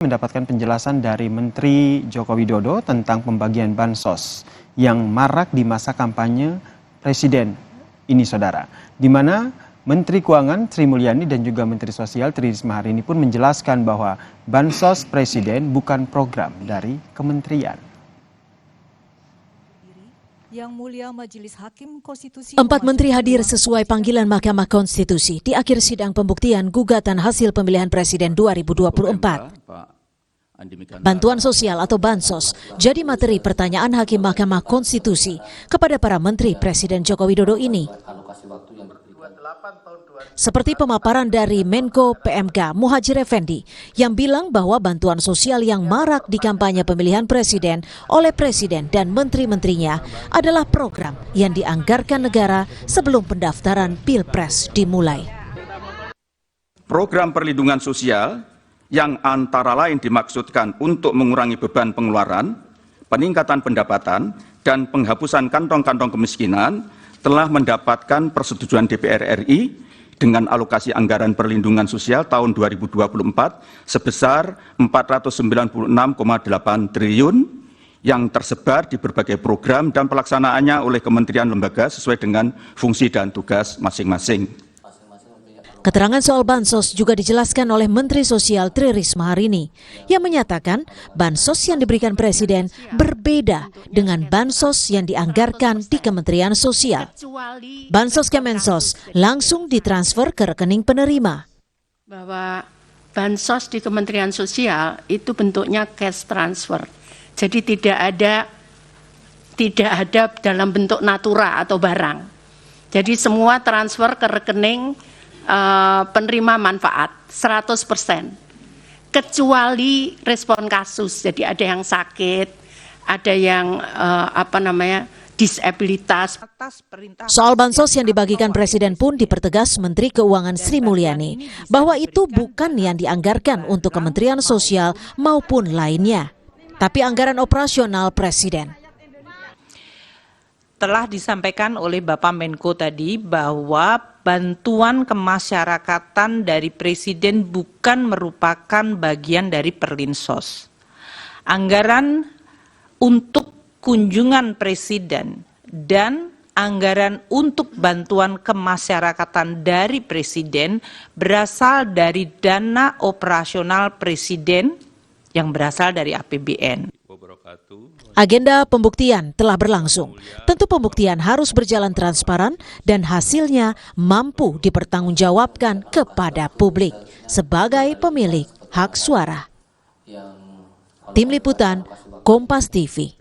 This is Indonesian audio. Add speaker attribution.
Speaker 1: Mendapatkan penjelasan dari Menteri Joko Widodo tentang pembagian bansos yang marak di masa kampanye Presiden ini, saudara. Di mana Menteri Keuangan Sri Mulyani dan juga Menteri Sosial Tri Risma hari ini pun menjelaskan bahwa bansos Presiden bukan program dari kementerian.
Speaker 2: Yang Mulia Majelis Hakim Konstitusi.
Speaker 3: 4 menteri hadir sesuai panggilan Mahkamah Konstitusi di akhir sidang pembuktian gugatan hasil pemilihan Presiden 2024. Bantuan sosial atau bansos jadi materi pertanyaan Hakim Mahkamah Konstitusi kepada para menteri Presiden Joko Widodo ini. Seperti pemaparan dari Menko PMK Muhadjir Effendi yang bilang bahwa bantuan sosial yang marak di kampanye pemilihan presiden oleh presiden dan menteri-menterinya adalah program yang dianggarkan negara sebelum pendaftaran Pilpres dimulai.
Speaker 4: Program perlindungan sosial yang antara lain dimaksudkan untuk mengurangi beban pengeluaran, peningkatan pendapatan, dan penghapusan kantong-kantong kemiskinan telah mendapatkan persetujuan DPR RI dengan alokasi anggaran perlindungan sosial tahun 2024 sebesar 496,8 triliun yang tersebar di berbagai program dan pelaksanaannya oleh kementerian lembaga sesuai dengan fungsi dan tugas masing-masing.
Speaker 3: Keterangan soal bansos juga dijelaskan oleh Menteri Sosial Tri Risma hari ini yang menyatakan bansos yang diberikan Presiden berbeda dengan bansos yang dianggarkan di Kementerian Sosial. Bansos Kemensos langsung ditransfer ke rekening penerima.
Speaker 5: Bahwa bansos di Kementerian Sosial itu bentuknya cash transfer. Jadi tidak ada dalam bentuk natura atau barang. Jadi semua transfer ke rekening penerima manfaat 100%, kecuali respon kasus. Jadi ada yang sakit, ada yang disabilitas.
Speaker 3: Soal bansos yang dibagikan Presiden pun dipertegas Menteri Keuangan Sri Mulyani bahwa itu bukan yang dianggarkan untuk Kementerian Sosial maupun lainnya, tapi anggaran operasional Presiden.
Speaker 6: Telah disampaikan oleh Bapak Menko tadi bahwa bantuan kemasyarakatan dari Presiden bukan merupakan bagian dari Perlinsos. Anggaran untuk kunjungan Presiden dan anggaran untuk bantuan kemasyarakatan dari Presiden berasal dari dana operasional Presiden yang berasal dari APBN.
Speaker 3: Agenda pembuktian telah berlangsung. Tentu pembuktian harus berjalan transparan dan hasilnya mampu dipertanggungjawabkan kepada publik sebagai pemilik hak suara. Tim Liputan, Kompas TV.